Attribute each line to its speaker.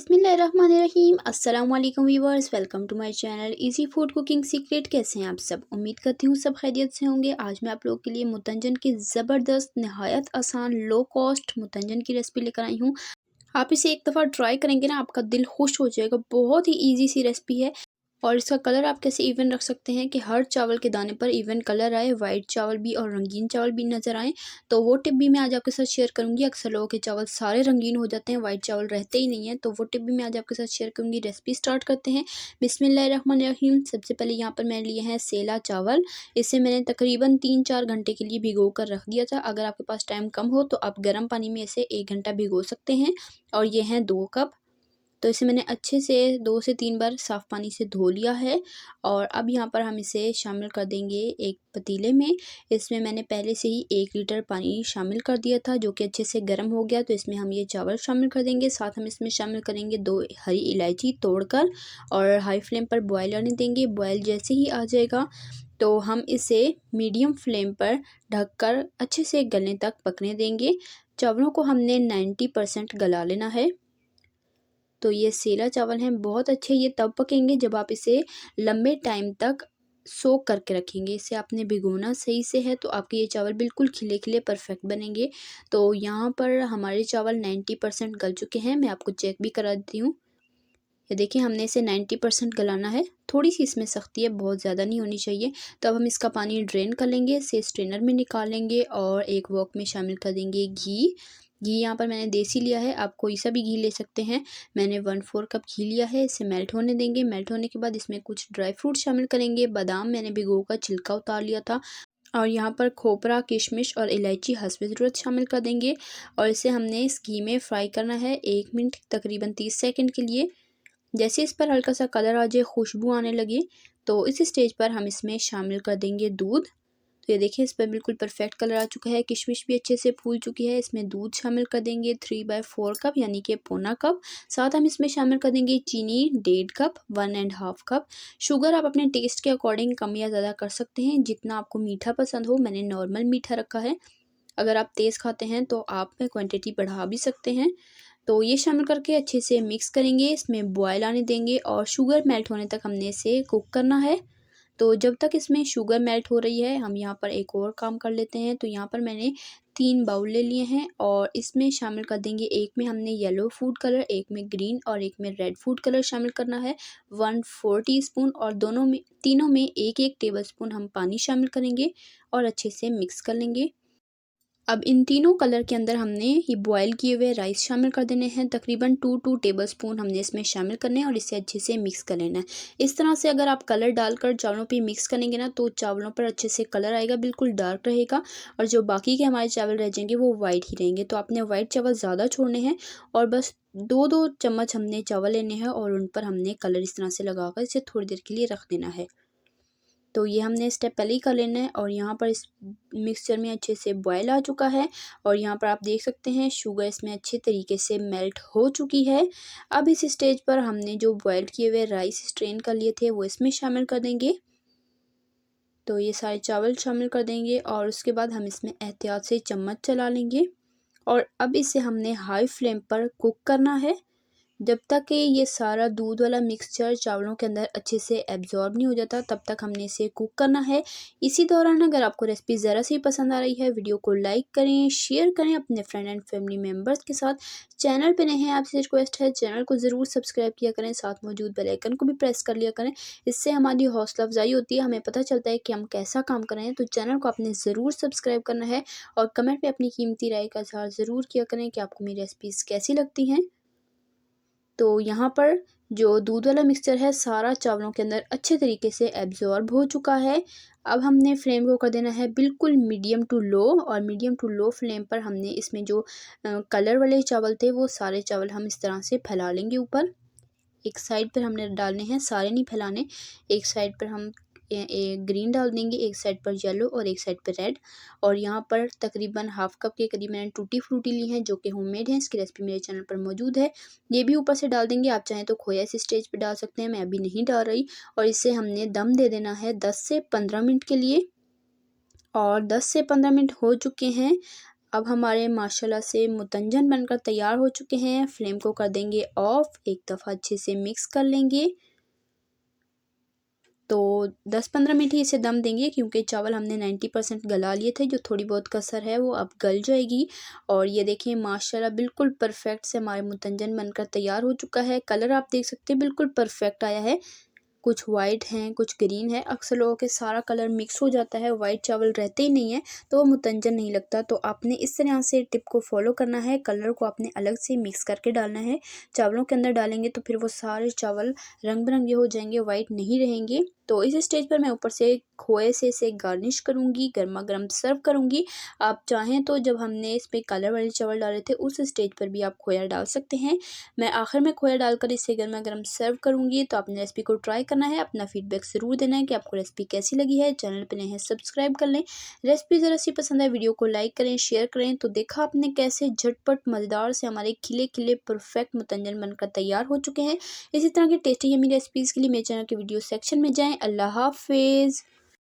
Speaker 1: बिस्मिल्लाहिर्रहमानिर्रहीम। अस्सलाम वालेकुम viewers, welcome to my channel easy food cooking secret. कैसे हैं आप सब? उम्मीद करती हूँ सब खैरियत से होंगे। आज मैं आप लोगों के लिए मुतंजन की ज़बरदस्त नहायत आसान लो कॉस्ट मुतंजन की रेसिपी लेकर आई हूँ। आप इसे एक दफ़ा ट्राई करेंगे ना, आपका दिल खुश हो जाएगा। बहुत ही ईजी सी रेसिपी है। और इसका कलर आप कैसे इवन रख सकते हैं कि हर चावल के दाने पर इवन कलर आए, वाइट चावल भी और रंगीन चावल भी नज़र आए। तो वो टिप भी मैं आज आपके साथ शेयर करूंगी। अक्सर लोगों के चावल सारे रंगीन हो जाते हैं, वाइट चावल रहते ही नहीं है, तो वो टिप भी मैं आज आपके साथ शेयर करूंगी। रेसिपी स्टार्ट करते हैं। बिस्मिल्लाहिर्रहमानिर्रहीम। सबसे पहले यहाँ पर मैंने लिए हैं सेला चावल। इसे मैंने तकरीबन 3-4 घंटे के लिए भिगो कर रख दिया था। अगर आपके पास टाइम कम हो तो आप गर्म पानी में इसे 1 घंटा भिगो सकते हैं। और ये हैं 2 कप। तो इसे मैंने अच्छे से 2 से 3 बार साफ़ पानी से धो लिया है। और अब यहाँ पर हम इसे शामिल कर देंगे एक पतीले में। इसमें मैंने पहले से ही 1 लीटर पानी शामिल कर दिया था, जो कि अच्छे से गर्म हो गया। तो इसमें हम ये चावल शामिल कर देंगे। साथ हम इसमें शामिल करेंगे 2 हरी इलायची तोड़कर और हाई फ्लेम पर बॉयल आने देंगे। बॉयल जैसे ही आ जाएगा तो हम इसे मीडियम फ्लेम पर ढककर अच्छे से गलने तक पकने देंगे। चावलों को हमने 90% गला लेना है। तो ये सेला चावल हैं, बहुत अच्छे ये तब पकेंगे जब आप इसे लंबे टाइम तक सोक करके रखेंगे। इसे आपने भिगोना सही से है तो आपके ये चावल बिल्कुल खिले खिले परफेक्ट बनेंगे। तो यहाँ पर हमारे चावल 90% गल चुके हैं। मैं आपको चेक भी करा देती हूँ। ये देखिए, हमने इसे 90% गलाना है। थोड़ी सी इसमें सख्ती है, बहुत ज़्यादा नहीं होनी चाहिए। तो अब हम इसका पानी ड्रेन कर लेंगे, इसे स्ट्रेनर में निकालेंगे और एक वॉक में शामिल कर देंगे घी। घी यहाँ पर मैंने देसी लिया है, आप कोई सा भी घी ले सकते हैं। मैंने 1/4 कप घी लिया है। इसे मेल्ट होने देंगे। मेल्ट होने के बाद इसमें कुछ ड्राई फ्रूट शामिल करेंगे। बादाम मैंने भिगो कर छिलका उतार लिया था। और यहाँ पर खोपरा, किशमिश और इलायची हस्ब ज़रूरत शामिल कर देंगे। और इसे हमने इस घी में फ्राई करना है 1 मिनट तकरीबन 30 सेकंड के लिए। जैसे इस पर हल्का सा कलर आ जाए, खुशबू आने लगे, तो इस स्टेज पर हम इसमें शामिल कर देंगे दूध। तो ये देखिए, इस पर बिल्कुल परफेक्ट कलर आ चुका है। किशमिश भी अच्छे से फूल चुकी है। इसमें दूध शामिल कर देंगे 3/4 कप, यानी कि पौना कप। साथ हम इसमें शामिल कर देंगे चीनी 1.5 कप, 1.5 कप। शुगर आप अपने टेस्ट के अकॉर्डिंग कम या ज़्यादा कर सकते हैं, जितना आपको मीठा पसंद हो। मैंने नॉर्मल मीठा रखा है। अगर आप तेज़ खाते हैं तो आप क्वांटिटी बढ़ा भी सकते हैं। तो ये शामिल करके अच्छे से मिक्स करेंगे। इसमें बॉयल आने देंगे और शुगर मेल्ट होने तक हमने इसे कुक करना है। तो जब तक इसमें शुगर मेल्ट हो रही है, हम यहाँ पर एक और काम कर लेते हैं। तो यहाँ पर मैंने 3 बाउल ले लिए हैं और इसमें शामिल कर देंगे, एक में हमने येलो फूड कलर, एक में ग्रीन और एक में रेड फूड कलर शामिल करना है। 1/4 टीस्पून और तीनों में 1-1 टेबलस्पून हम पानी शामिल करेंगे और अच्छे से मिक्स कर लेंगे। अब इन तीनों कलर के अंदर हमने ये बॉयल किए हुए राइस शामिल कर देने हैं। तकरीबन 2 टेबलस्पून हमने इसमें शामिल करने हैं और इसे अच्छे से मिक्स कर लेना है। इस तरह से अगर आप कलर डालकर चावलों पे मिक्स करेंगे ना, तो चावलों पर अच्छे से कलर आएगा, बिल्कुल डार्क रहेगा। और जो बाकी के हमारे चावल रह जाएंगे वो वाइट ही रहेंगे। तो आपने वाइट चावल ज़्यादा छोड़ने हैं और बस 2-2 चम्मच हमने चावल लेने हैं और उन पर हमने कलर इस तरह से लगाकर इसे थोड़ी देर के लिए रख देना है। तो ये हमने स्टेप पहले ही कर लेना है। और यहाँ पर इस मिक्सचर में अच्छे से बॉयल आ चुका है और यहाँ पर आप देख सकते हैं शुगर इसमें अच्छे तरीके से मेल्ट हो चुकी है। अब इस स्टेज पर हमने जो बॉयल किए हुए राइस स्ट्रेन कर लिए थे वो इसमें शामिल कर देंगे। तो ये सारे चावल शामिल कर देंगे और उसके बाद हम इसमें एहतियात से चम्मच चला लेंगे और अब इसे हमने हाई फ्लेम पर कुक करना है, जब तक कि ये सारा दूध वाला मिक्सचर चावलों के अंदर अच्छे से एब्जॉर्ब नहीं हो जाता, तब तक हमने इसे कुक करना है। इसी दौरान अगर आपको रेसिपी ज़रा सी पसंद आ रही है, वीडियो को लाइक करें, शेयर करें अपने फ्रेंड एंड फैमिली मेम्बर्स के साथ। चैनल पे नए हैं, आपसे रिक्वेस्ट है चैनल को ज़रूर सब्सक्राइब किया करें, साथ मौजूद बेल आइकन को भी प्रेस कर लिया करें। इससे हमारी हौसला अफजाई होती है, हमें पता चलता है कि हम कैसा काम कर रहे हैं। तो चैनल को आपने ज़रूर सब्सक्राइब करना है और कमेंट में अपनी कीमती राय का इज़हार ज़रूर किया करें कि आपको मेरी रेसिपीज़ कैसी लगती हैं। तो यहाँ पर जो दूध वाला मिक्सचर है सारा चावलों के अंदर अच्छे तरीके से एब्जॉर्ब हो चुका है। अब हमने फ्लेम को कर देना है बिल्कुल मीडियम टू लो और मीडियम टू लो फ्लेम पर हमने इसमें जो कलर वाले चावल थे वो सारे चावल हम इस तरह से फैला लेंगे ऊपर। एक साइड पर हमने डालने हैं, सारे नहीं फैलाने। एक साइड पर हम ग्रीन डाल देंगे, एक साइड पर येलो और एक साइड पर रेड। और यहाँ पर तकरीबन हाफ कप के करीब मैंने टूटी फ्रूटी ली हैं, जो कि होममेड हैं। इसकी रेसिपी मेरे चैनल पर मौजूद है। ये भी ऊपर से डाल देंगे, आप चाहें तो खोया इस स्टेज पर डाल सकते हैं, मैं अभी नहीं डाल रही। और इसे हमने दम दे देना है 10 से 15 मिनट के लिए। और 10 से 15 मिनट हो चुके हैं। अब हमारे माशाल्लाह से मुतंजन बनकर तैयार हो चुके हैं। फ्लेम को कर देंगे ऑफ, एक दफ़ा अच्छे से मिक्स कर लेंगे। तो 10-15 मिनट ही इसे दम देंगे, क्योंकि चावल हमने 90% गला लिए थे। जो थोड़ी बहुत कसर है वो अब गल जाएगी। और ये देखिए माशाल्लाह बिल्कुल परफेक्ट से हमारे मुतंजन बनकर तैयार हो चुका है। कलर आप देख सकते हैं बिल्कुल परफेक्ट आया है। कुछ वाइट हैं, कुछ ग्रीन है। अक्सर लोगों के सारा कलर मिक्स हो जाता है, वाइट चावल रहते ही नहीं है, तो वो मुतंजन नहीं लगता। तो आपने इस तरह से टिप को फॉलो करना है। कलर को आपने अलग से मिक्स करके डालना है। चावलों के अंदर डालेंगे तो फिर वो सारे चावल रंग बिरंगे हो जाएंगे, वाइट नहीं रहेंगे। तो इस स्टेज पर मैं ऊपर से खोए से इसे गार्निश करूँगी, गर्मा गर्म सर्व करूँगी। आप चाहें तो जब हमने इसमें कलर वाले चावल डाले थे उस स्टेज पर भी आप खोया डाल सकते हैं। मैं आखिर में खोया डालकर इसे गर्मा गर्म सर्व करूँगी। तो आपने रेसिपी को ट्राई करना है, अपना फीडबैक ज़रूर देना है कि आपको रेसिपी कैसी लगी है। चैनल पर नए हैं सब्सक्राइब कर लें। रेसिपी ज़रा सी पसंद है वीडियो को लाइक करें, शेयर करें। तो देखा आपने कैसे झटपट मज़ेदार से हमारे खिले खिले परफेक्ट मुतंजन बनकर तैयार हो चुके हैं। इसी तरह की टेस्टी यमी रेसिपीज़ के लिए मेरे चैनल के वीडियो सेक्शन में जाएँ। अल्लाह हाफिज़।